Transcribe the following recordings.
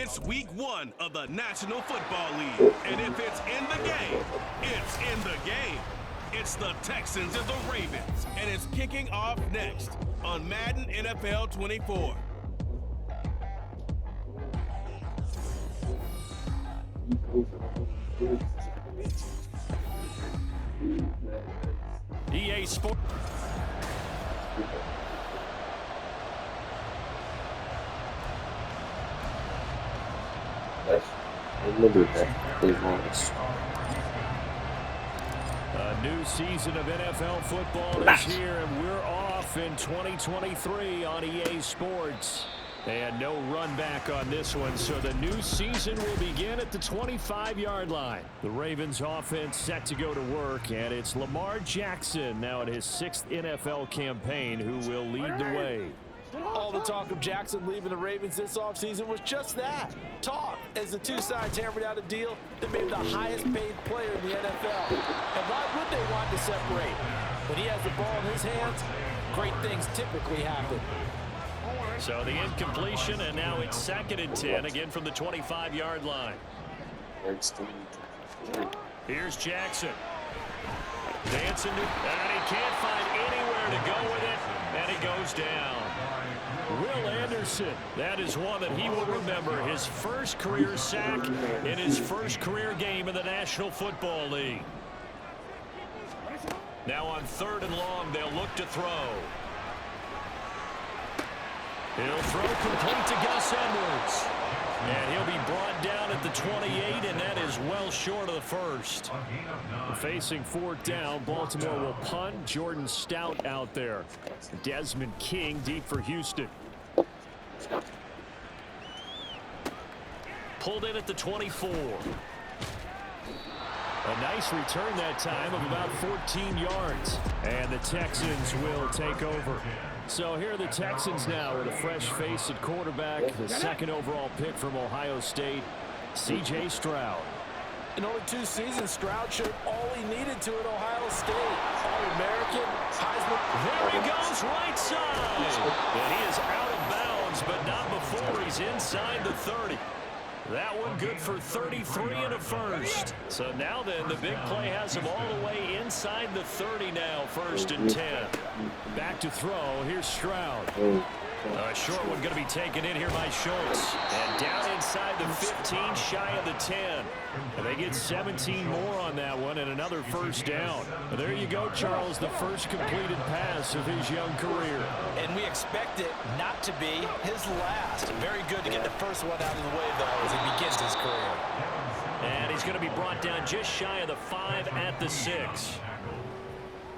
It's week 1 of the National Football League, and if it's in the game, it's in the game. It's the Texans and the Ravens, and it's kicking off next on Madden NFL 24. EA Sports. A new season of NFL football is here, and we're off in 2023 on EA Sports. And no run back on this one, so the new season will begin at the 25-yard line. The Ravens offense set to go to work, and it's Lamar Jackson now in his 6th NFL campaign who will lead the way. All the talk of Jackson leaving the Ravens this offseason was just that, talk, as the two sides hammered out a deal that made him the highest paid player in the NFL. And why would they want to separate? When he has the ball in his hands, great things typically happen. So the incompletion, and now it's 2nd and 10, again from the 25-yard line. Here's Jackson. Dancing, and he can't find anywhere to go with it, and he goes down. Will Anderson, that is one that he will remember. His first career sack in his first career game in the National Football League. Now on 3rd and long, they'll look to throw. He'll throw complete to Gus Edwards. And he'll be brought down at the 28, and that is well short of the first. Facing 4th down, Baltimore will punt. Jordan Stout out there. Desmond King deep for Houston. Pulled in at the 24. A nice return that time of about 14 yards. And the Texans will take over. So here are the Texans now with a fresh face at quarterback. The 2nd overall pick from Ohio State, C.J. Stroud. In only 2 seasons, Stroud showed all he needed to at Ohio State. All-American, Heisman. There he goes, right side. And he is out of bounds, but not before he's inside the 30. That one good for 33 and a first. So now then, the big play has him all the way inside the 30 now, 1st and 10. Back to throw. Here's Stroud. A short one going to be taken in here by Schultz. And down inside the 15, shy of the 10. And they get 17 more on that one and another 1st down. But there you go, Charles, the first completed pass of his young career. And we expect it not to be his last. Very good to get the first one out of the way, though, as he begins his career. And he's going to be brought down just shy of the 5 at the 6.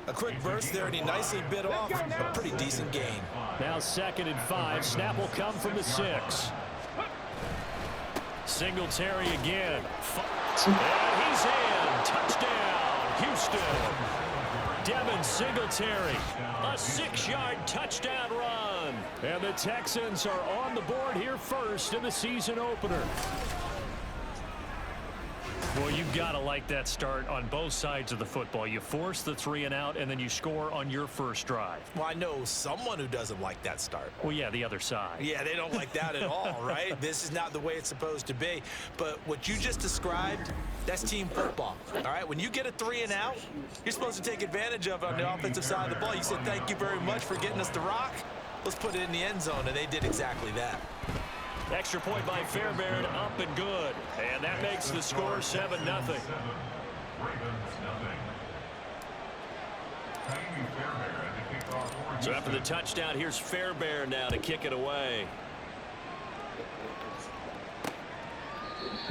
A quick burst there, and he nicely bit off a pretty decent gain. Now 2nd and 5. Snap will come from the 6. Singletary again. And he's in. Touchdown, Houston. Devin Singletary. A 6-yard touchdown run. And the Texans are on the board here first in the season opener. Well, you've got to like that start on both sides of the football. You force the 3 and out, and then you score on your first drive. Well, I know someone who doesn't like that start. Well, yeah, the other side. Yeah, they don't like that at all, right? This is not the way it's supposed to be. But what you just described, that's team football, all right? When you get a 3 and out, you're supposed to take advantage of it on the offensive side of the ball. You said, thank you very much for getting us the rock. Let's put it in the end zone, and they did exactly that. Extra point by Fairbairn, up and good. And that makes the score 7-0. So after the touchdown, here's Fairbairn now to kick it away.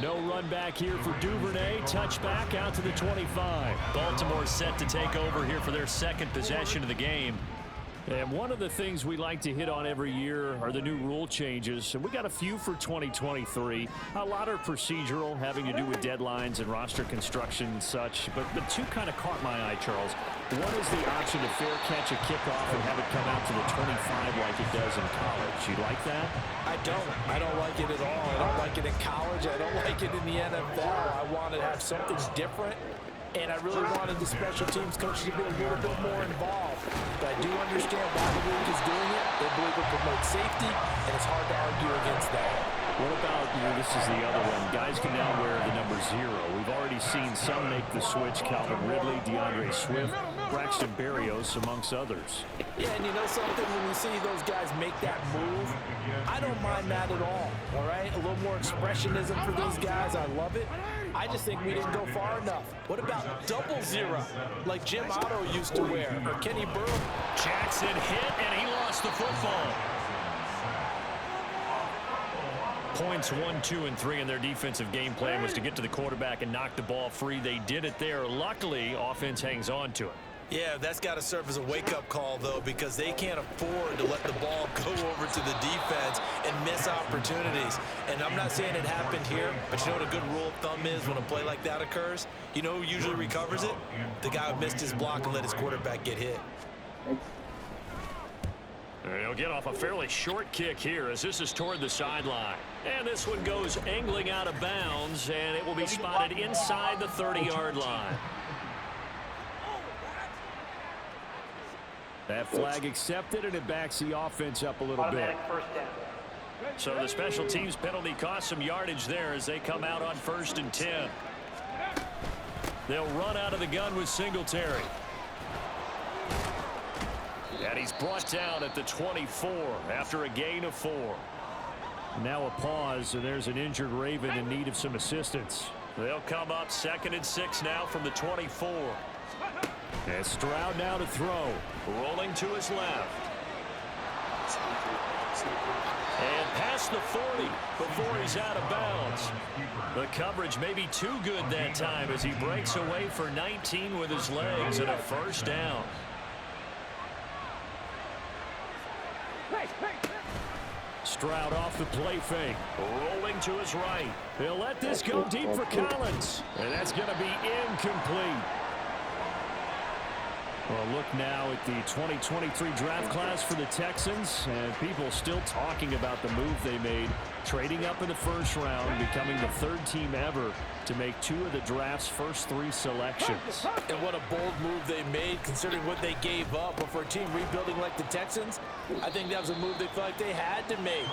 No run back here for Duvernay. Touchback out to the 25. Baltimore set to take over here for their 2nd possession of the game. And one of the things we like to hit on every year are the new rule changes. And we got a few for 2023. A lot are procedural, having to do with deadlines and roster construction and such. But the 2 kind of caught my eye, Charles. One is the option to fair catch a kickoff and have it come out to the 25 like it does in college. You like that? I don't like it at all. I don't like it in college. I don't like it in the NFL. I want to have something different. And I really wanted the special teams coaches to be a little bit more involved. But I do understand why the league is doing it. They believe it promotes safety, and it's hard to argue against that. What about, this is the other one. Guys can now wear the number 0. We've already seen some make the switch. Calvin Ridley, DeAndre Swift, Braxton Berrios, amongst others. Yeah, and you know something? When we see those guys make that move, I don't mind that at all right? A little more expressionism for these guys. I love it. I just think we didn't go far enough. What about double 0, like Jim Otto used to wear, or Kenny Burrow? Jackson hit, and he lost the football. Points 1, 2, and 3 in their defensive game plan was to get to the quarterback and knock the ball free. They did it there. Luckily, offense hangs on to it. Yeah, that's got to serve as a wake-up call, though, because they can't afford to let the ball go over to the defense and miss opportunities. And I'm not saying it happened here, but you know what a good rule of thumb is when a play like that occurs? You know who usually recovers it? The guy who missed his block and let his quarterback get hit. He'll get off a fairly short kick here as this is toward the sideline. And this one goes angling out of bounds, and it will be spotted inside the 30-yard line. That flag accepted, and it backs the offense up a little bit. So the special teams penalty cost some yardage there as they come out on 1st and 10. They'll run out of the gun with Singletary. And he's brought down at the 24 after a gain of 4. Now a pause, and there's an injured Raven in need of some assistance. They'll come up 2nd and 6 now from the 24. And Stroud now to throw. Rolling to his left. And past the 40 before he's out of bounds. The coverage may be too good that time as he breaks away for 19 with his legs and a 1st down. Stroud off the play fake. Rolling to his right. He'll let this go deep for Collins. And that's going to be incomplete. Well, look now at the 2023 draft class for the Texans, and people still talking about the move they made, trading up in the 1st round, becoming the 3rd team ever to make 2 of the draft's first 3 selections. And what a bold move they made, considering what they gave up. But for a team rebuilding like the Texans, I think that was a move they felt like they had to make.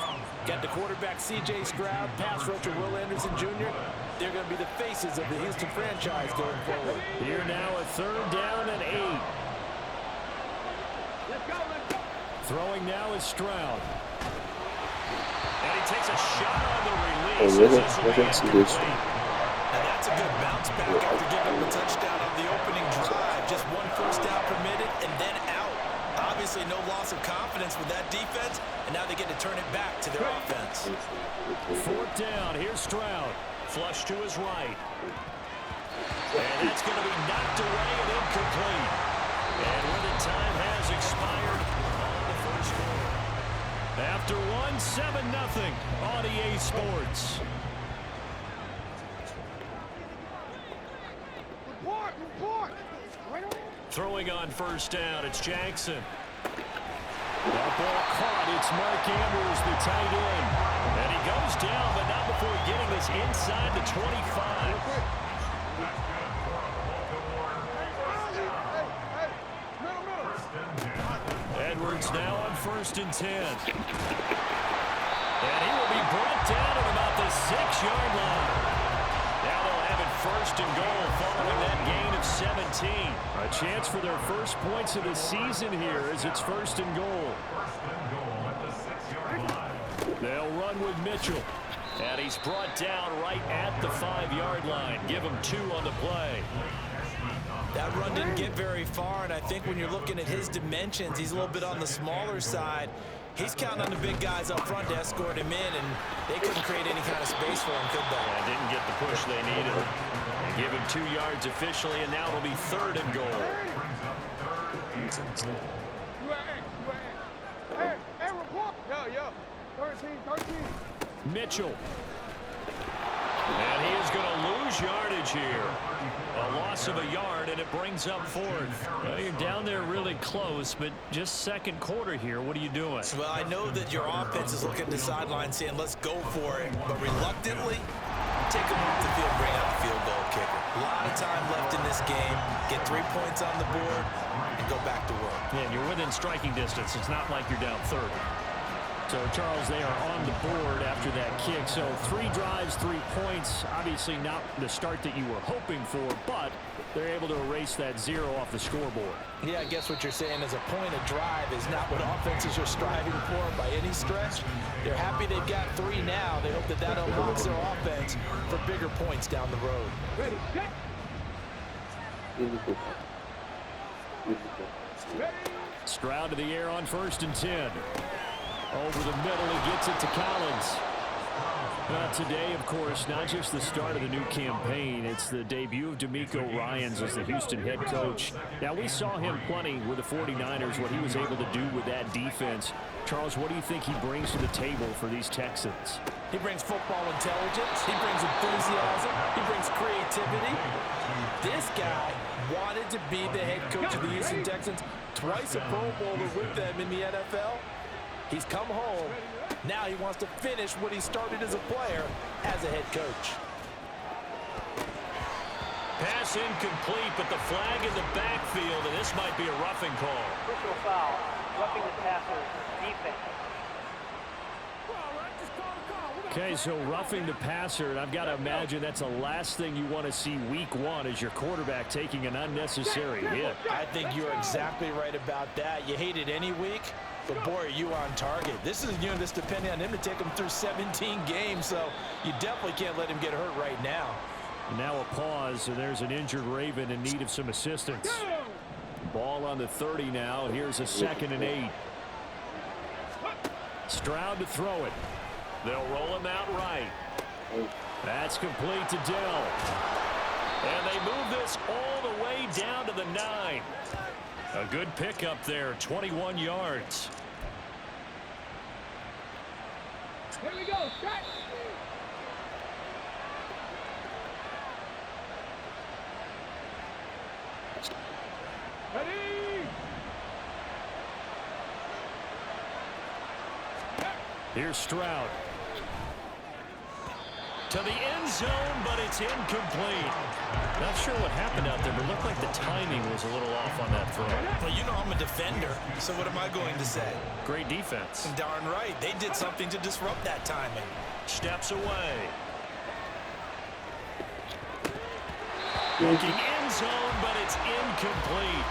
Got the quarterback C.J. Stroud, pass rusher Will Anderson Jr. They're going to be the faces of the Houston franchise going forward. Here now a 3rd down and 8. Throwing now is Stroud. And he takes a shot on the release. And that's a good bounce back after giving him a touchdown on the opening drive. Just 1 first down permitted and then out. Obviously no loss of confidence with that defense, and now they get to turn it back to their offense. 4th down. Here's Stroud. Flush to his right. And that's going to be knocked away and incomplete. And when the time has expired on the 1st quarter. After 1, 7-0 on EA Sports. Throwing on 1st down, it's Jackson. That ball caught. It's Mark Andrews, the tight end. And he goes down, but not before getting this inside the 25. Edwards now on 1st and 10. And he will be brought down at about the 6-yard line. Now they'll have it 1st and goal following that gain of 17. A chance for their first points of the season here as it's 1st and goal. They'll run with Mitchell. And he's brought down right at the 5-yard line. Give him 2 on the play. That run didn't get very far, and I think when you're looking at his dimensions, he's a little bit on the smaller side. He's counting on the big guys up front to escort him in, and they couldn't create any kind of space for him, could they? Yeah, didn't get the push they needed. They give him 2 yards officially, and now it'll be 3rd and goal. Hey, report. Yo. 13. Mitchell. And he is going to lose yardage here. A loss of a yard, and it brings up 4th. Well, you're down there really close, but just 2nd quarter here. What are you doing? Well, I know that your offense is looking at the sideline saying, let's go for it. But reluctantly, take him off the field, bring out the field goal kicker. A lot of time left in this game. Get 3 points on the board and go back to work. Yeah, and you're within striking distance. It's not like you're down 30. So, Charles, they are on the board after that kick. So, 3 drives, 3 points. Obviously not the start that you were hoping for, but they're able to erase that 0 off the scoreboard. Yeah, I guess what you're saying is a point of drive is not what offenses are striving for by any stretch. They're happy they've got 3 now. They hope that that unlocks their offense for bigger points down the road. Ready, set. Stroud to the air on 1st and 10. Over the middle, he gets it to Collins. Today, of course, not just the start of the new campaign, it's the debut of DeMeco Ryans as the Houston head coach. Now, we saw him plenty with the 49ers, what he was able to do with that defense. Charles, what do you think he brings to the table for these Texans? He brings football intelligence. He brings enthusiasm. He brings creativity. This guy wanted to be the head coach of the Houston Texans. Twice a Pro Bowler with them in the NFL. He's come home. Now he wants to finish what he started as a player as a head coach. Pass incomplete, but the flag in the backfield, and this might be a roughing call. Personal foul, roughing the passer, defense. Okay, so roughing the passer, and I've got to imagine that's the last thing you want to see week 1 as your quarterback taking an unnecessary hit. I think you're exactly right about that. You hate it any week, but boy, are you on target. This is this depending on him to take him through 17 games, so you definitely can't let him get hurt right now. And now a pause, and there's an injured Raven in need of some assistance. Ball on the 30 now. Here's a 2nd and 8. Stroud to throw it. They'll roll him out right. That's complete to Dell. And they move this all the way down to the 9. A good pickup there, 21 yards. Here we go, set. Ready. Here's Stroud. To the end zone, but it's incomplete. Not sure what happened out there, but it looked like the timing was a little off on that throw. Well, you know I'm a defender, so what am I going to say? Great defense. Darn right. They did something to disrupt that timing. Steps away. Looking end zone, but it's incomplete.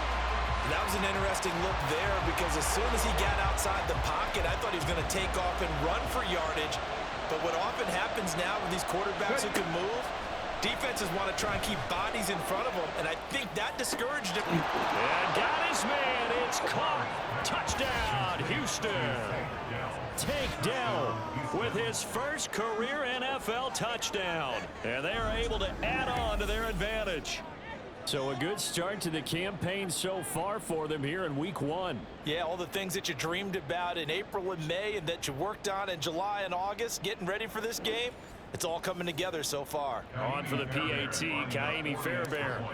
That was an interesting look there because as soon as he got outside the pocket, I thought he was going to take off and run for yardage. But what often happens now with these quarterbacks who can move, defenses want to try and keep bodies in front of them, and I think that discouraged him. And got his man. It's caught. Touchdown, Houston. Take down with his first career NFL touchdown. And they are able to add on to their advantage. So a good start to the campaign so far for them here in week 1. Yeah, all the things that you dreamed about in April and May and that you worked on in July and August, getting ready for this game, it's all coming together so far. On for the PAT, Kaimi Fairbairn.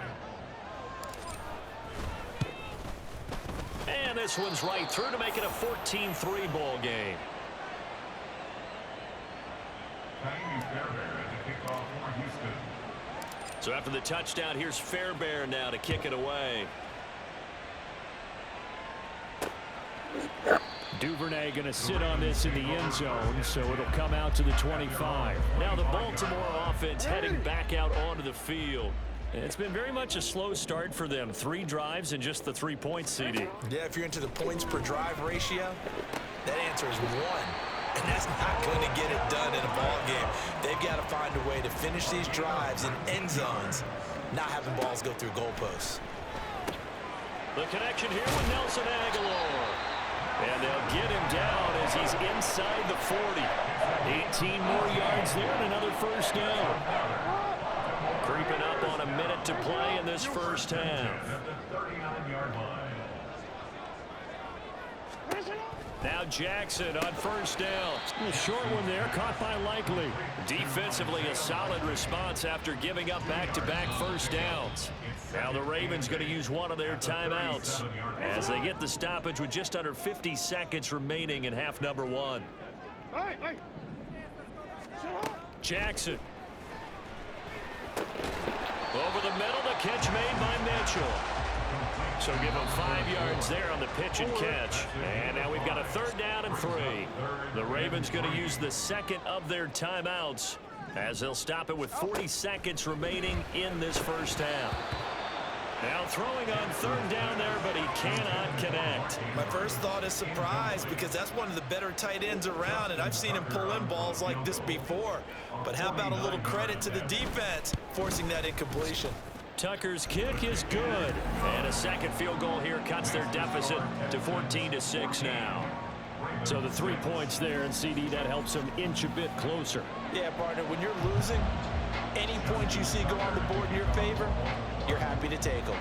And this one's right through to make it a 14-3 ball game. So after the touchdown, here's Fairbairn now to kick it away. Duvernay going to sit on this in the end zone, so it'll come out to the 25. Now the Baltimore offense heading back out onto the field. It's been very much a slow start for them. 3 drives and just the 3 points, CD. Yeah, if you're into the points per drive ratio, that answer is 1. And that's not going to get it done in a ball game. They've got to find a way to finish these drives in end zones, not having balls go through goalposts. The connection here with Nelson Aguilar. And they'll get him down as he's inside the 40. 18 more yards there and another first down. Creeping up on a minute to play in this first half. Now Jackson on first down. A short one there, caught by Likely. Defensively, a solid response after giving up back-to-back first downs. Now the Ravens going to use one of their timeouts as they get the stoppage with just under 50 seconds remaining in half number 1. Jackson. Over the middle, the catch made by Mitchell. So give him 5 yards there on the pitch and catch. And now we've got a 3rd down and 3. The Ravens going to use the second of their timeouts as they'll stop it with 40 seconds remaining in this first half. Now throwing on 3rd down there, but he cannot connect. My first thought is surprise, because that's one of the better tight ends around, and I've seen him pull in balls like this before. But how about a little credit to the defense forcing that incompletion? Tucker's kick is good, and a second field goal here cuts their deficit to 14-6 now. So the 3 points there, and CD, that helps them inch a bit closer. Yeah, partner, when you're losing, any points you see go on the board in your favor, you're happy to take them.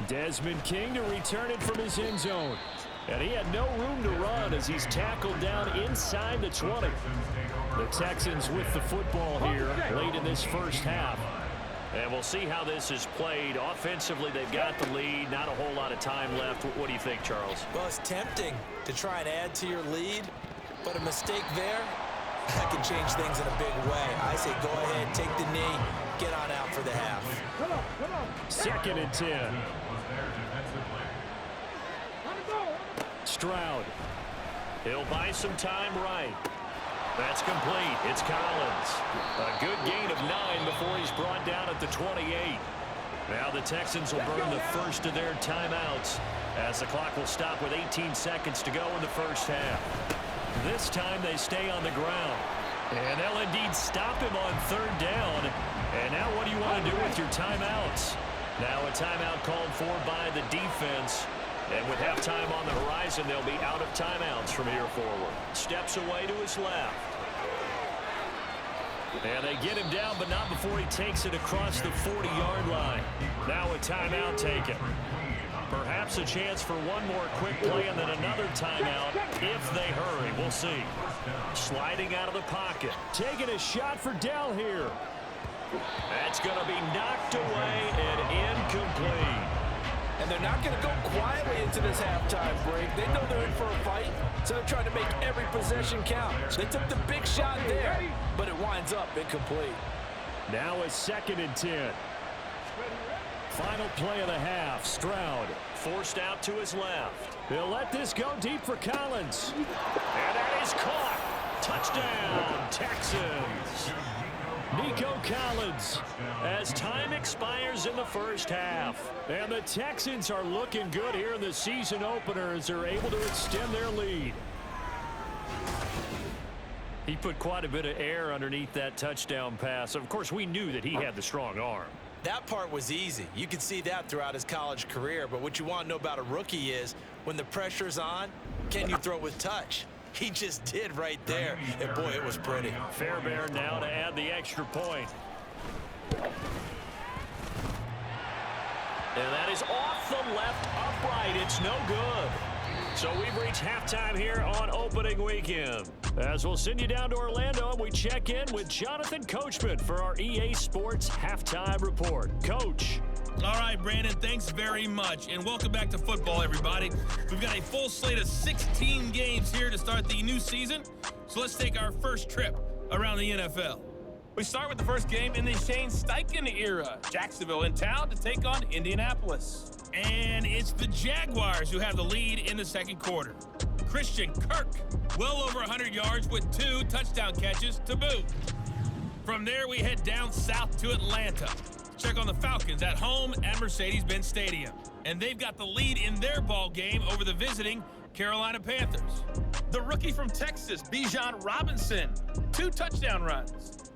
Desmond King to return it from his end zone. And he had no room to run as he's tackled down inside the 20. The Texans with the football here late in this first half. And we'll see how this is played. Offensively, they've got the lead. Not a whole lot of time left. What do you think, Charles? Well, it's tempting to try and add to your lead, but a mistake there, that can change things in a big way. I say go ahead, take the knee, get on out for the half. Come on. 2nd and 10. Stroud. He'll buy some time right. That's complete. It's Collins. A good gain of 9 before he's brought down at the 28. Now the Texans will burn the first of their timeouts as the clock will stop with 18 seconds to go in the first half. This time they stay on the ground. And they'll indeed stop him on 3rd down. And now what do you want to do with your timeouts? Now a timeout called for by the defense. And with halftime on the horizon, they'll be out of timeouts from here forward. Steps away to his left. And they get him down, but not before he takes it across the 40-yard line. Now a timeout taken. Perhaps a chance for one more quick play and then another timeout if they hurry. We'll see. Sliding out of the pocket. Taking a shot for Dell here. That's going to be knocked away and incomplete. And they're not going to go quietly into this halftime break. They know they're in for a fight, so they're trying to make every possession count. They took the big shot there, but it winds up incomplete. Now a 2nd and 10. Final play of the half. Stroud forced out to his left. He'll let this go deep for Collins. And that is caught. Touchdown, Texans. Nico Collins as time expires in the first half. And the Texans are looking good here in the season opener as they're able to extend their lead. He put quite a bit of air underneath that touchdown pass. Of course, we knew that he had the strong arm. That part was easy. You could see that throughout his college career. But what you want to know about a rookie is when the pressure's on, can you throw with touch? He just did right there. And, boy, it was pretty. Fairbairn now to add the extra point. And that is off the left upright. It's no good. So we've reached halftime here on opening weekend. As we'll send you down to Orlando, and we check in with Jonathan Coachman for our EA Sports Halftime Report. Coach. All right, Brandon, thanks very much, and welcome back to football, everybody. We've got a full slate of 16 games here to start the new season, so let's take our first trip around the NFL. We start with the first game in the Shane Steichen era. Jacksonville in town to take on Indianapolis. And it's the Jaguars who have the lead in the second quarter. Christian Kirk, well over 100 yards with 2 touchdown catches to boot. From there, we head down south to Atlanta. Check on the Falcons at home at Mercedes-Benz Stadium. And they've got the lead in their ball game over the visiting Carolina Panthers. The rookie from Texas, Bijan Robinson, 2 touchdown runs.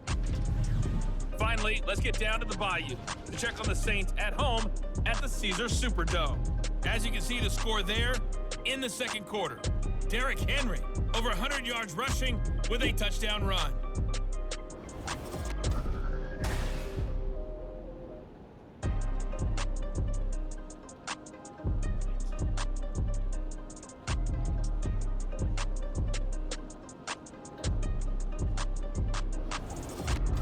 Finally, let's get down to the Bayou to check on the Saints at home at the Caesars Superdome. As you can see the score there in the second quarter. Derrick Henry, over 100 yards rushing with a touchdown run.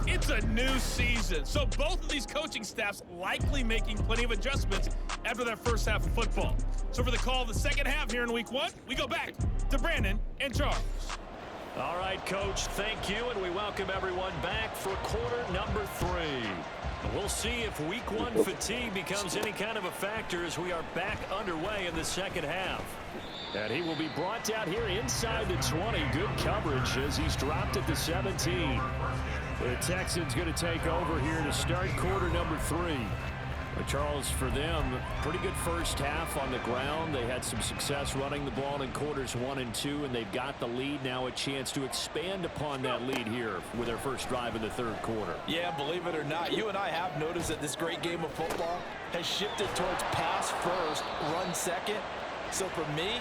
It's a new season, so both of these coaching staffs likely making plenty of adjustments after their first half of football. So for the call of the second half here in week 1, we go back to Brandon and Charles. All right, Coach, thank you, and we welcome everyone back for quarter number 3. We'll see if week 1 fatigue becomes any kind of a factor as we are back underway in the second half. And he will be brought down here inside the 20. Good coverage as he's dropped at the 17. The Texans going to take over here to start quarter number 3. Charles, for them, pretty good first half on the ground. They had some success running the ball in quarters 1 and 2, and they've got the lead now, a chance to expand upon that lead here with their first drive in the third quarter. Yeah, believe it or not, you and I have noticed that this great game of football has shifted towards pass first, run second. So for me,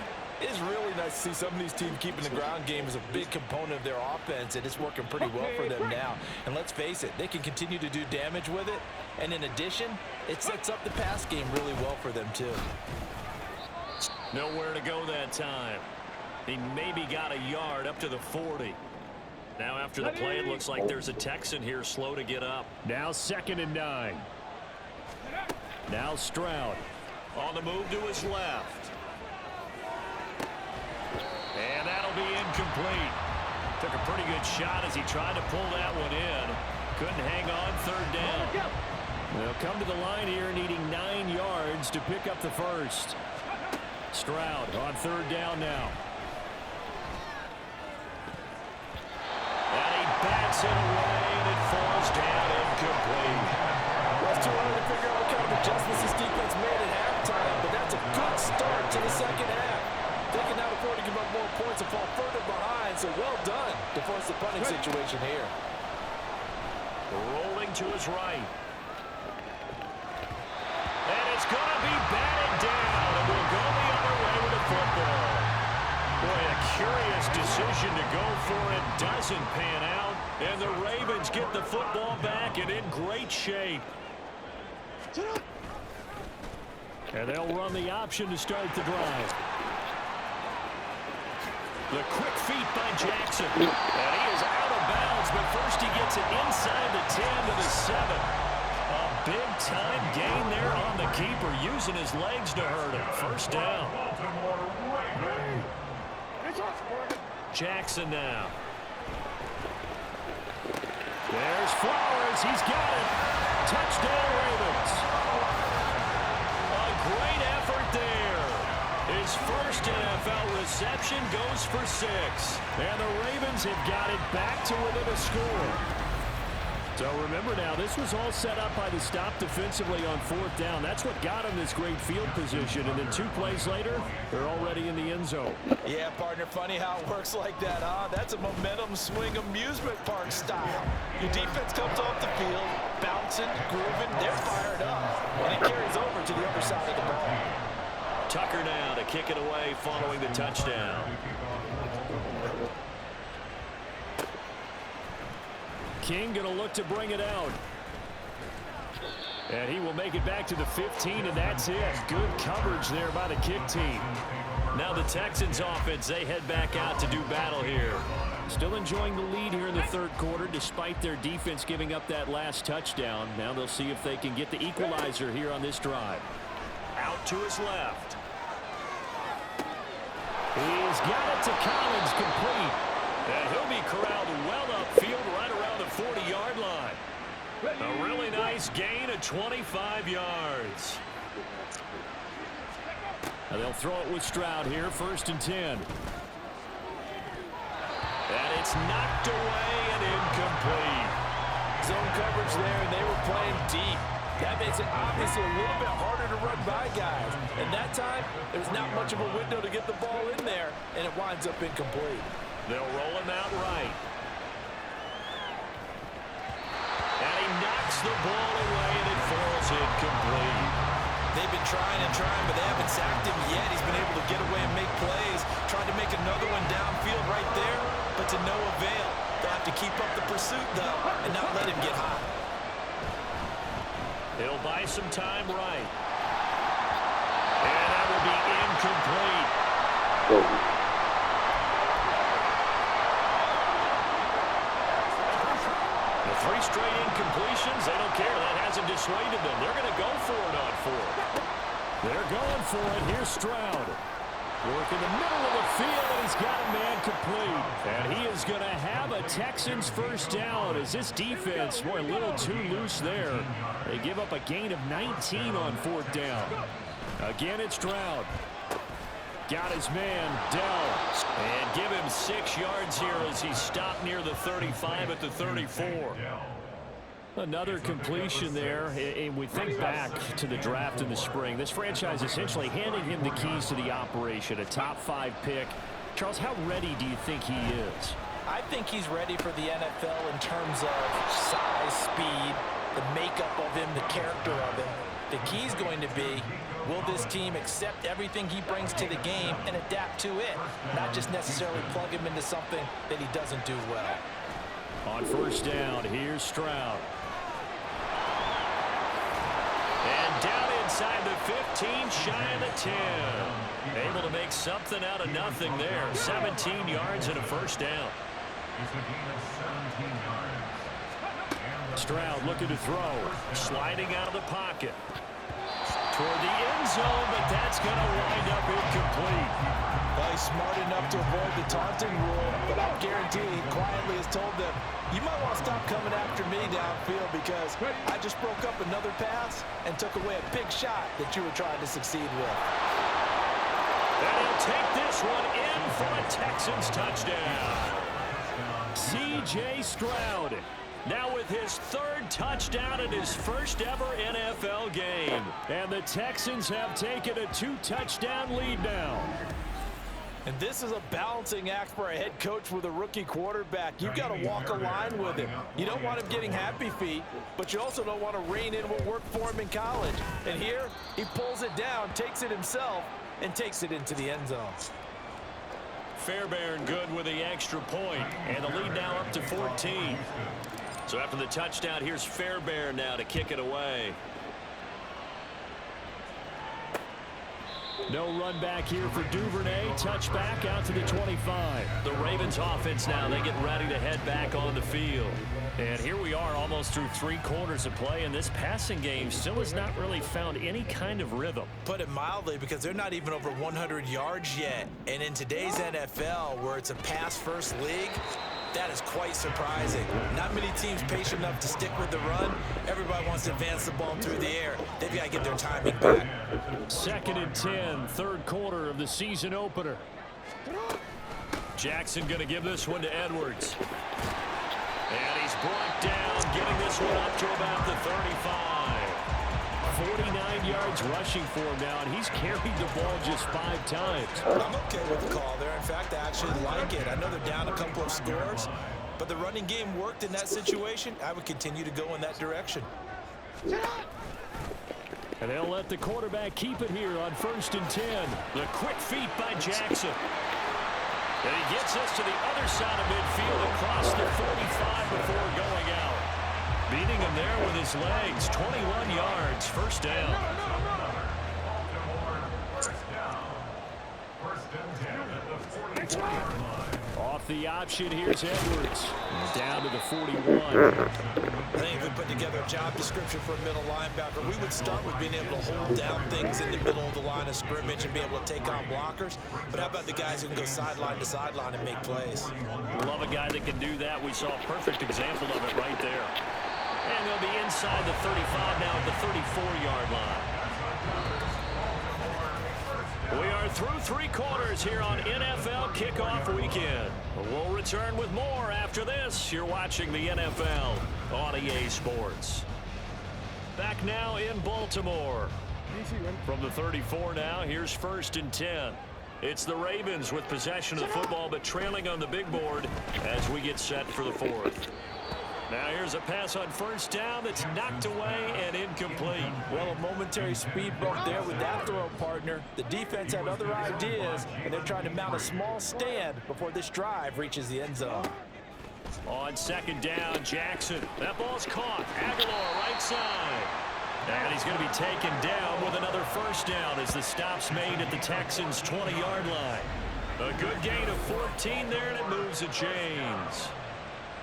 it's really nice to see some of these teams keeping the ground game as a big component of their offense, and it's working pretty well for them now. And let's face it, they can continue to do damage with it. And in addition, it sets up the pass game really well for them too. Nowhere to go that time. He maybe got a yard up to the 40. Now after the play, it looks like there's a Texan here slow to get up. Now 2nd and 9. Now Stroud. On the move to his left. And that'll be incomplete. Took a pretty good shot as he tried to pull that one in. Couldn't hang on, 3rd down. They'll come to the line here needing 9 yards to pick up the first. Stroud on 3rd down now. And he bats it away and it falls down incomplete. Well, it's too early to figure out what kind of adjustments this defense made at halftime, but that's a good start to the second half. They can now afford to give up more points and fall further behind, so well done to force the punting situation here. Rolling to his right. And it's going to be batted down, and we'll go the other way with the football. Boy, a curious decision to go for it. Doesn't pan out, and the Ravens get the football back and in great shape. And they'll run the option to start the drive. The quick feet by Jackson. And he is out of bounds, but first he gets it inside the 10 to the 7. A big-time gain there on the keeper, using his legs to hurt him. First down. Jackson now. There's Flowers. He's got it. Touchdown, Ravens. A great effort there. His first NFL reception goes for 6. And the Ravens have got it back to within a score. So remember now, this was all set up by the stop defensively on 4th down. That's what got him this great field position. And then 2 plays later, they're already in the end zone. Yeah, partner, funny how it works like that, huh? That's a momentum swing amusement park style. Your defense comes off the field, bouncing, grooving, they're fired up. And it carries over to the other side of the ball. Tucker now to kick it away following the touchdown. King going to look to bring it out. And he will make it back to the 15, and that's it. Good coverage there by the kick team. Now the Texans offense, they head back out to do battle here. Still enjoying the lead here in the third quarter despite their defense giving up that last touchdown. Now they'll see if they can get the equalizer here on this drive. Out to his left. He's got it to Collins, complete. And he'll be corralled well upfield right around the 40-yard line. A really nice gain of 25 yards. And they'll throw it with Stroud here, 1st and 10. And it's knocked away and incomplete. Zone coverage there, and they were playing deep. That makes it obviously a little bit harder to run by guys. And that time, there's not much of a window to get the ball in there, and it winds up incomplete. They'll roll him out right. And he knocks the ball away, and it falls incomplete. They've been trying and trying, but they haven't sacked him yet. He's been able to get away and make plays. Tried to make another one downfield right there, but to no avail. They'll have to keep up the pursuit, though, and not let him get hot. He'll buy some time right. And that will be incomplete. The 3 straight incompletions, they don't care. That hasn't dissuaded them. They're going to go for it on 4. They're going for it. Here's Stroud. Work in the middle of the field, and he's got a man complete. And he is going to have a Texans first down as this defense, boy, a little too loose there. They give up a gain of 19 on fourth down. Again, it's Stroud. Got his man, Dell. And give him 6 yards here as he stopped near the 35 at the 34. Another completion there, and we think back to the draft in the spring. This franchise essentially handing him the keys to the operation, a top 5 pick. Charles, how ready do you think he is? I think he's ready for the NFL in terms of size, speed, the makeup of him, the character of him. The key is going to be, will this team accept everything he brings to the game and adapt to it, not just necessarily plug him into something that he doesn't do well. On first down, here's Stroud. And down inside the 15, shy of the 10. Able to make something out of nothing there. 17 yards and a first down. Stroud looking to throw. Sliding out of the pocket. Toward the end zone, but that's going to wind up incomplete. Well, he's smart enough to avoid the taunting rule, but I guarantee he quietly has told them, you might want to stop coming after me downfield because I just broke up another pass and took away a big shot that you were trying to succeed with. And he'll take this one in for a Texans touchdown. C.J. Stroud. Now with his 3rd touchdown in his first ever NFL game. And the Texans have taken a 2-touchdown lead now. And this is a balancing act for a head coach with a rookie quarterback. You've got to walk a line with him. You don't want him getting happy feet, but you also don't want to rein in what worked for him in college. And here, he pulls it down, takes it himself, and takes it into the end zone. Fairbairn good with the extra point, and the lead now up to 14. So after the touchdown, here's Fairbairn now to kick it away. No run back here for Duvernay. Touchback out to the 25. The Ravens offense now, they get ready to head back on the field. And here we are almost through 3 quarters of play, and this passing game still has not really found any kind of rhythm. Put it mildly, because they're not even over 100 yards yet. And in today's NFL, where it's a pass-first league, that is quite surprising. Not many teams patient enough to stick with the run. Everybody wants to advance the ball through the air. They've got to get their timing back. 2nd and 10, 3rd quarter of the season opener. Jackson going to give this one to Edwards. And he's brought down, getting this one up to about the 35. 49 yards rushing for him now, and he's carried the ball just 5 times. I'm okay with the call there. In fact, I actually like it. I know they're down a couple of scores, but the running game worked in that situation. I would continue to go in that direction. And they'll let the quarterback keep it here on 1st and 10. The quick feet by Jackson. And he gets us to the other side of midfield across the 45 before going out. Beating him there with his legs. 21 yards. First down. Off the option, here's Edwards. Down to the 41. I think if we put together a job description for a middle linebacker, we would start with being able to hold down things in the middle of the line of scrimmage and be able to take on blockers. But how about the guys who can go sideline to sideline and make plays? Love a guy that can do that. We saw a perfect example of it right there. And they'll be inside the 35 now at the 34-yard line. We are through 3 quarters here on NFL Kickoff Weekend. We'll return with more after this. You're watching the NFL on EA Sports. Back now in Baltimore. From the 34 now, here's 1st and 10. It's the Ravens with possession of the football, but trailing on the big board as we get set for the 4th. Now here's a pass on 1st down that's knocked away and incomplete. Well, a momentary speed bump there with that throw, partner. The defense had other ideas, and they're trying to mount a small stand before this drive reaches the end zone. On 2nd down, Jackson. That ball's caught. Aguilar right side. And he's going to be taken down with another 1st down as the stop's made at the Texans' 20-yard line. A good gain of 14 there, and it moves the chains.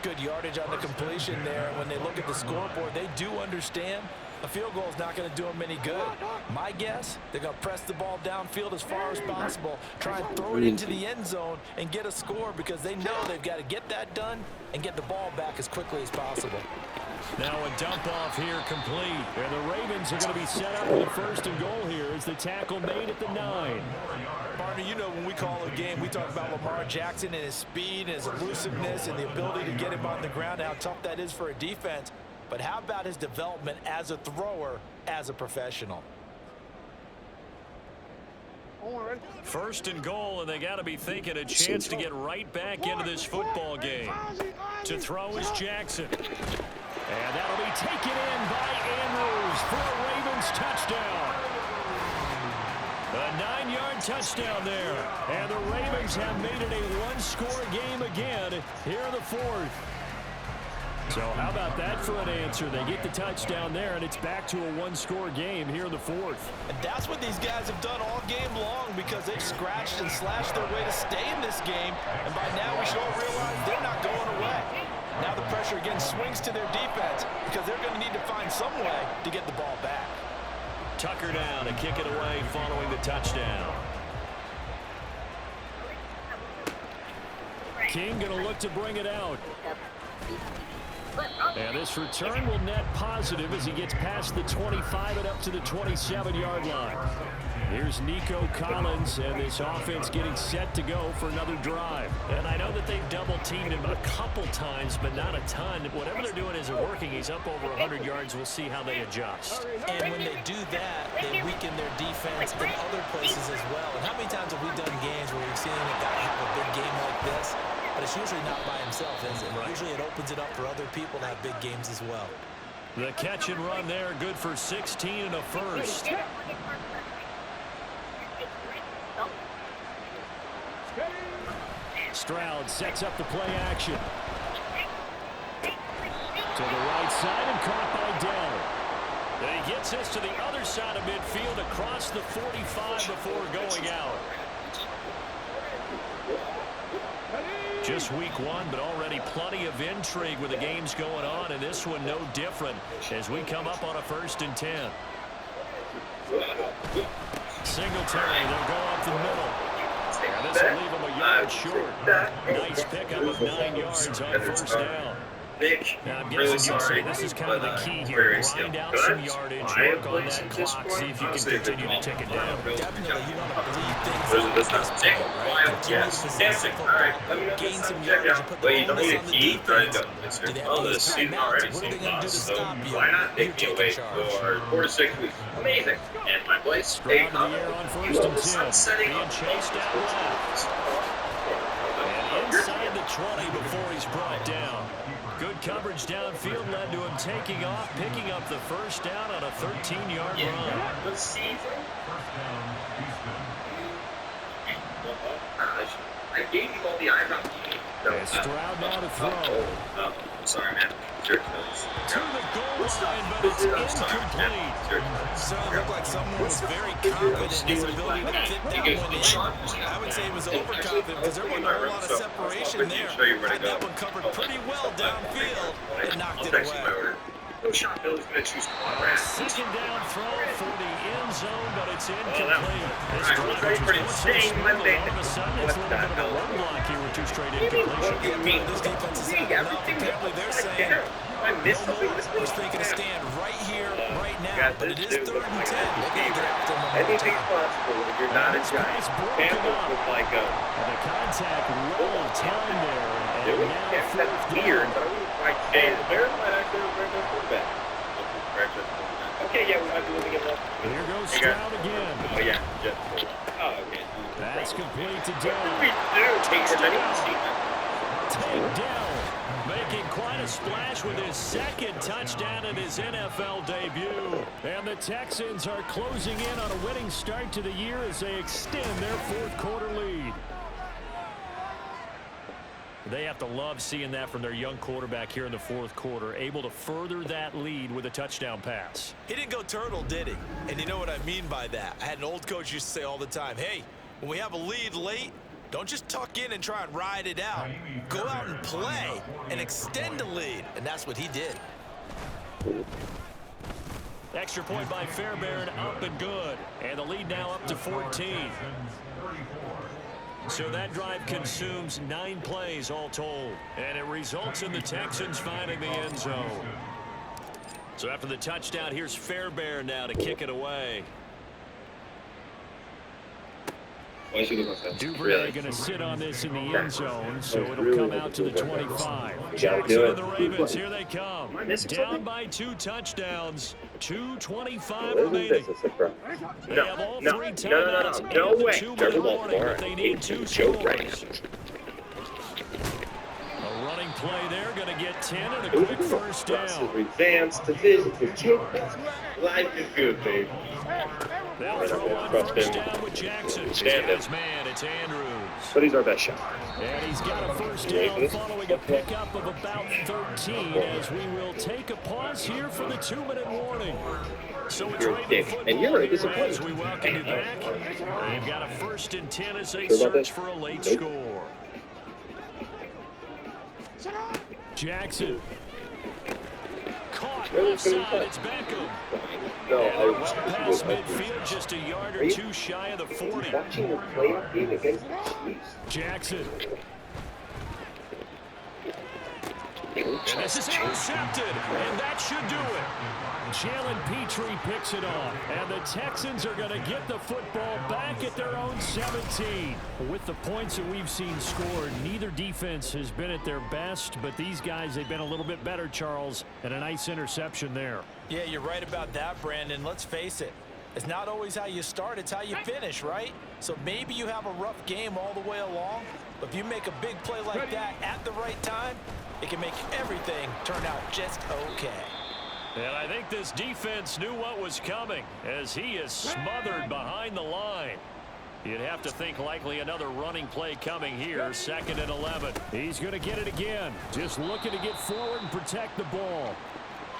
Good yardage on the completion there. When they look at the scoreboard, they do understand A field goal is not going to do them any good. My guess, they're going to press the ball downfield as far as possible, try and throw it into the end zone and get a score because they know they've got to get that done and get the ball back as quickly as possible. Now a dump off here complete. And the Ravens are going to be set up with the 1st and goal here as the tackle made at the 9. Partner, you know when we call a game, we talk about Lamar Jackson and his speed and his elusiveness and the ability to get him on the ground, how tough that is for a defense. But how about his development as a thrower, as a professional? 1st and goal, and they got to be thinking a chance to get right back into this football game. To throw is Jackson. And that'll be taken in by Andrews for a Ravens touchdown. A 9-yard touchdown there. And the Ravens have made it a one-score game again here in the 4th. So how about that for an answer? They get the touchdown there, and it's back to a one-score game here in the 4th. And that's what these guys have done all game long because they've scratched and slashed their way to stay in this game. And by now we should all realize they're not going away. Now the pressure again swings to their defense because they're going to need to find some way to get the ball back. Tucker down to kick it away following the touchdown. King going to look to bring it out. And this return will net positive as he gets past the 25 and up to the 27-yard line. Here's Nico Collins, and this offense getting set to go for another drive. And I know that they've double-teamed him a couple times, but not a ton. Whatever they're doing isn't working. He's up over 100 yards. We'll see how they adjust. And when they do that, they weaken their defense in other places as well. And how many times have we done games where we've seen a guy have a big game like this? But it's usually not by himself, is it? Right. Usually it opens it up for other people to have big games as well. The catch and run there, good for 16 and a first. Stroud sets up the play action. To the right side and caught by Dell. And he gets us to the other side of midfield across the 45 before going out. Just week 1, but already plenty of intrigue with the games going on, and this one no different as we come up on a 1st and 10. Singletary, they'll go up the middle. And this will leave him a yard short. Nice pickup of 9 yards on 1st down. Now, I'm guessing you'd say this is kind of the key here. Grind out some yardage, work on that clock, see if you can continue to take it down. Definitely, you want to believe things like this point, right? Gain some yardage and put the onus on the defense. Do they have to use timeouts? What are they going to do to stop you? You're taking charge. 4 to 6 weeks. Amazing. And my place, Stroud in the air on 1st and 10. Being chased out left. And inside the 20 before he's brought down. Good coverage downfield led to him taking off, picking up the 1st down on a 13-yard run. I gave you all the eyebrow. Stroud now to throw. Sorry, man. To the goal line, but it's incomplete. So it looked like someone was very confident in his ability to fit that one in. I would say he was overconfident because there wasn't a whole lot of separation there. Had that one covered pretty well downfield and knocked it away. No shot, Billy's going to choose one. 2nd down throw for the end zone, but it's incomplete. This ready for it. Staying Monday. All of a sudden, it's a little bit of a run block here with 2 straight incompletions. This defense is having enough. Apparently they're saying he's thinking to stand right here, right now. But it is 3rd and 10. They're going to get after him one more Anything's time. possible if you're not a giant. Campbell with like a... And the contact roll time there. And now That's weird, but I wouldn't quite say the Bears might actually have a quarterback. Okay, yeah, we might be able to get one. Here goes Stroud again. Oh, yeah. Just, oh, okay. That's complete to Dell. We do take it. I didn't see that. Take Dell. Making quite a splash with his 2nd touchdown in his NFL debut. And the Texans are closing in on a winning start to the year as they extend their 4th quarter lead. They have to love seeing that from their young quarterback here in the 4th quarter, able to further that lead with a touchdown pass. He didn't go turtle, did he? And you know what I mean by that. I had an old coach used to say all the time, hey, when we have a lead late, don't just tuck in and try and ride it out. Go out and play and extend the lead. And that's what he did. Extra point by Fairbairn, up and good. And the lead now up to 14. So that drive consumes 9 plays all told. And it results in the Texans finding the end zone. So after the touchdown, here's Fairbairn now to kick it away. Duvernay going to sit on this in the end zone, so it'll come out to the 25. Jackson and the Ravens, here they come. Down by 2 touchdowns, 2:25 remaining. They have all 3 timeouts and the 2-minute warning, but they need 2 scores. A running play there, going to get 10 and a quick first down. Advanced division for kickbacks. Life is good, baby. They'll throw on first down with Jackson. His man, it's Andrews. But he's our best shot. And he's got a first down following a pickup of about 13 as we will take a pause here for the 2-minute warning. So it's Raven football as we welcome you back. They've got a 1st and 10 as they search for a late score. Jackson. Caught offside, it's Beckham. And well past midfield, just a yard or 2 shy of the 40. Jackson. And this is intercepted, and that should do it. Jalen Petrie picks it off, and the Texans are going to get the football back at their own 17. With the points that we've seen scored, neither defense has been at their best, but these guys, they've been a little bit better, Charles, and a nice interception there. Yeah, you're right about that, Brandon. Let's face it. It's not always how you start, it's how you finish, right? So maybe you have a rough game all the way along, but if you make a big play like that at the right time, it can make everything turn out just okay. And I think this defense knew what was coming as he is smothered behind the line. You'd have to think likely another running play coming here, 2nd and 11. He's going to get it again, just looking to get forward and protect the ball.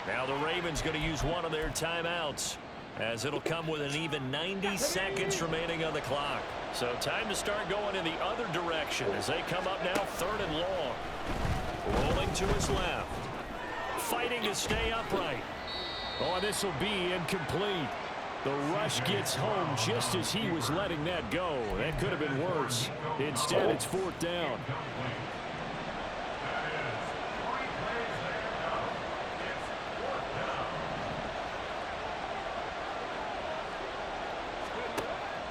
Now the Ravens going to use one of their timeouts as it'll come with an even 90 seconds remaining on the clock. So time to start going in the other direction as they come up now 3rd and long. Rolling to his left. Fighting to stay upright. Oh, this will be incomplete. The rush gets home just as he was letting that go. That could have been worse. Instead, it's 4th down.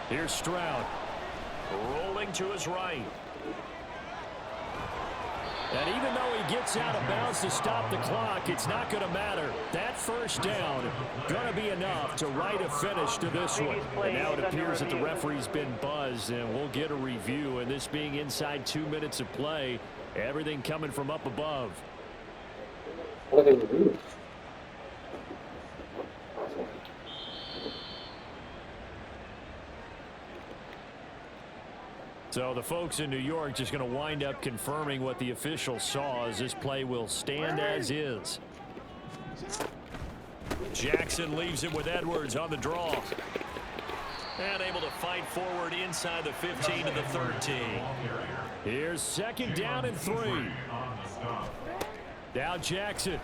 Here's Stroud. Rolling to his right. And even though he gets out of bounds to stop the clock, it's not going to matter. That first down going to be enough to write a finish to this one. And now it appears that the referee's been buzzed, and we'll get a review. And this being inside 2 minutes of play, everything coming from up above. So the folks in New York just going to wind up confirming what the official saw as this play will stand as is. Jackson leaves it with Edwards on the draw. And able to fight forward inside the 15 to the 13. Here's 2nd down and 3. Now Jackson.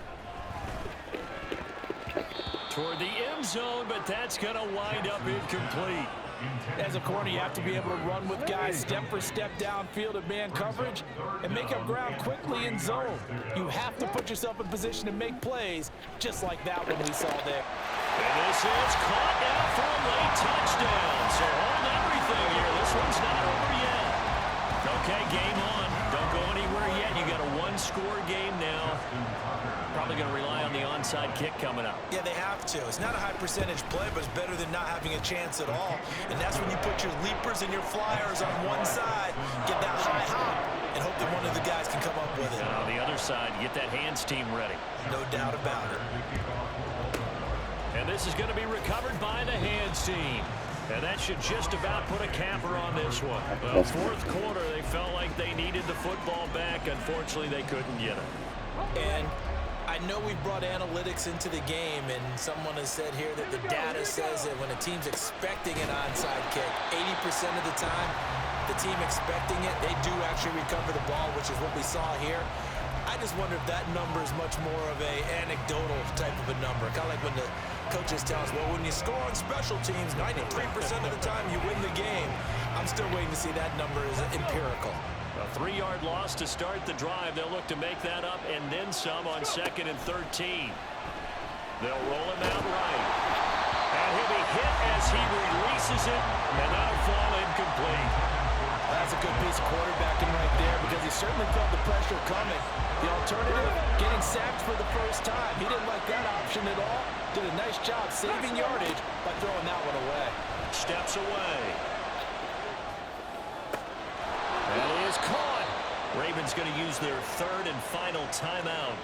Toward the end zone, but that's going to wind up incomplete. As a corner, you have to be able to run with guys step for step downfield in man coverage and make up ground quickly in zone. You have to put yourself in position to make plays just like that one we saw there. And this is caught now for a late touchdown. So hold everything here. This one's not over yet. Okay, game on. Don't go anywhere yet. You got a 1-score game now. Probably going to rely on the onside kick coming up. Yeah, they have to. It's not a high percentage play, but it's better than not having a chance at all. And that's when you put your leapers and your flyers on one side, get that high hop, and hope that one of the guys can come up with it. And on the other side, get that hands team ready. No doubt about it. And this is going to be recovered by the hands team. And that should just about put a capper on this one. Well, 4th quarter, they felt like they needed the football back. Unfortunately, they couldn't get it. And I know we've brought analytics into the game, and someone has said here that the data says that when a team's expecting an onside kick, 80% of the time, the team expecting it, they do actually recover the ball, which is what we saw here. I just wonder if that number is much more of a anecdotal type of a number, kind of like when the coaches tell us, well, when you score on special teams, 93% of the time you win the game. I'm still waiting to see that number is empirical. A 3-yard loss to start the drive. They'll look to make that up and then some on 2nd and 13. They'll roll him out right. And he'll be hit as he releases it, and that'll fall incomplete. That's a good piece of quarterbacking right there because he certainly felt the pressure coming. The alternative, getting sacked for the first time. He didn't like that option at all. Did a nice job saving yardage by throwing that one away. Steps away. That is caught. Ravens going to use their 3rd and final timeout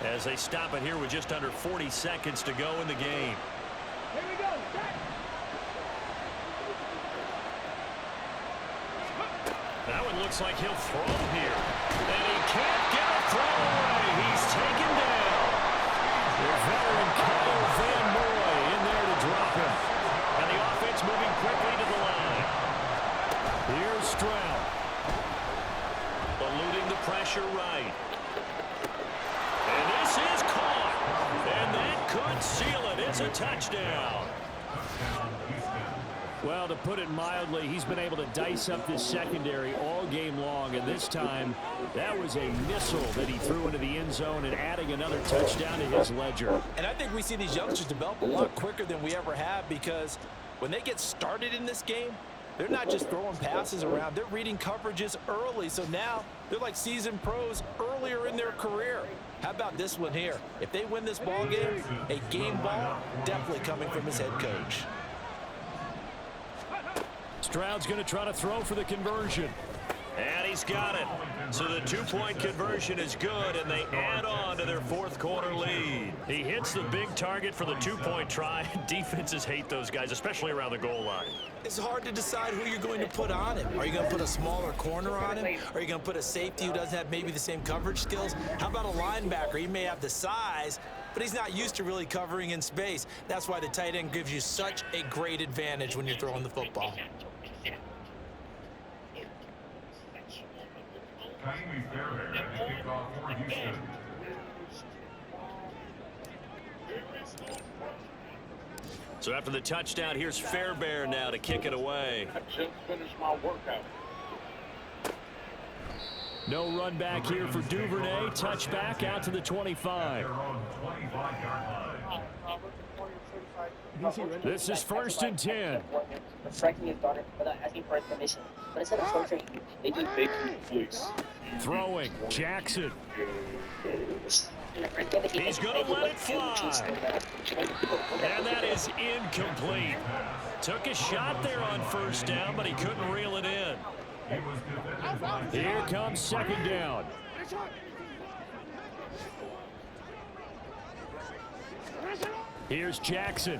as they stop it here with just under 40 seconds to go in the game. Here we go. Set. That one looks like he'll throw here. And he can't get a throw away. He's taken down. The veteran Kyle Van Noy in there to drop him. And the offense moving quickly to the line. Here's Stroud. Eluding the pressure right. And this is caught. And that could seal it. It's a touchdown. Well, to put it mildly, he's been able to dice up this secondary all game long, and this time that was a missile that he threw into the end zone and adding another touchdown to his ledger. And I think we see these youngsters develop a lot quicker than we ever have because when they get started in this game, they're not just throwing passes around. They're reading coverages early, so now they're like seasoned pros earlier in their career. How about this one here? If they win this ball game, a game ball definitely coming from his head coach. Stroud's going to try to throw for the conversion. And he's got it. So the 2-point conversion is good, and they add on to their 4th quarter lead. He hits the big target for the 2-point try. Defenses hate those guys, especially around the goal line. It's hard to decide who you're going to put on him. Are you going to put a smaller corner on him? Are you going to put a safety who doesn't have maybe the same coverage skills? How about a linebacker? He may have the size, but he's not used to really covering in space. That's why the tight end gives you such a great advantage when you're throwing the football. So after the touchdown, here's Fairbairn now to kick it away. I just finished my workout. No run back here for Duvernay. Touchback out to the 25. This is 1st and 10. Striking his daughter, but asking for information. But instead of torturing, they do Throwing, Jackson. He's going to let it fly. And that is incomplete. Took a shot there on 1st down, but he couldn't reel it in. Here comes 2nd down. Here's Jackson.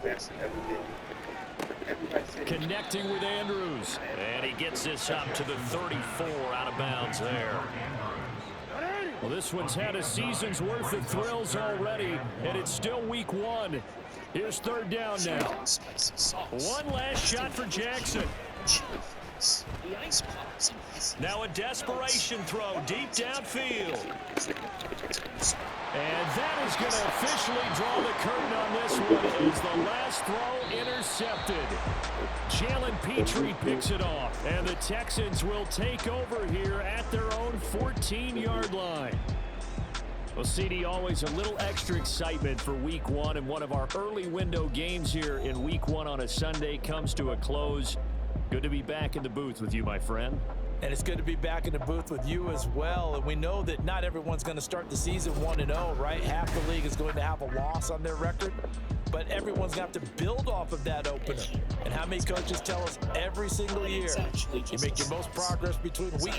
Connecting with Andrews. And he gets this up to the 34 out of bounds there. Well, this one's had a season's worth of thrills already, and it's still week 1. Here's 3rd down now. One last shot for Jackson. Now a desperation throw deep downfield. And that is going to officially draw the curtain on this one as the last throw intercepted. Jalen Petrie picks it off, and the Texans will take over here at their own 14-yard line. Well, CD, always a little extra excitement for week 1, and one of our early window games here in week 1 on a Sunday comes to a close. Good to be back in the booth with you, my friend. And it's good to be back in the booth with you as well. And we know that not everyone's going to start the season 1-0, right? Half the league is going to have a loss on their record. But everyone's got to build off of that opener. And how many coaches tell us every single year, you make your most progress between week